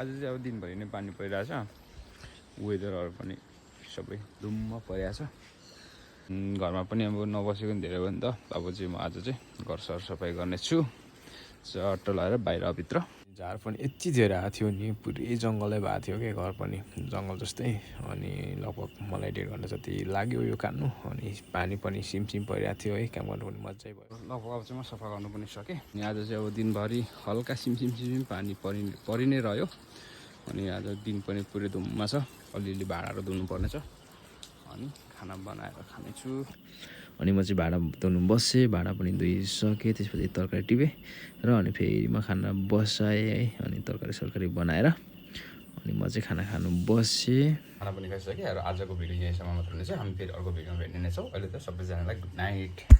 आज चाहिँ अब दिनभरि नै पानी परिरहेछ वेदरहरू पनि सबै धुम्म परिरहेछ घरमा पनि अब नबसेको नि धेरै भयो नि त अब चाहिँ म आज चाहिँ घर सरसफाइ गर्नेछु चट्ट लगाएर बाहिरभित्र झार पनि यति धेरै आएको थियो नि पुरै जङ्गलै भएको थियो क्या घर पनि जङ्गल जस्तै अनि लगभग मलाई 1.5 घन्टा जति लाग्यो यो काट्नु अनि पानी पनि सिमसिम परिरहेको थियो है काम गर्नु पनि मजै भयो लगभग अब चाहिँ म सफा गर्नु पनि सकेँ अनि आज चाहिँ अब दिनभरि हल्का सिमसिम पानी परि नै रह्यो अनि आज दिन पनि पुरै धुम्मा छ अलिअलि भाँडाहरू धुनुपर्ने छ अनि खाना बनाएर खानेछु अनि म चाहिँ भाँडा धुनु बसेँ भाँडा पनि धोइसकेँ त्यसपछि तरकारी टिपेँ र अनि फेरि म खाना बसाएँ है अनि तरकारी बनाएर अनि म चाहिँ खाना खानु बसेँ खाना पनि खाइसकेँ र आजको भिडियो यहीँसम्म मात्र हुनेछ हामी फेरि अर्को भिडियोमा भेट्ने नै छौँ अहिले त सबैजनालाई गुड नाइट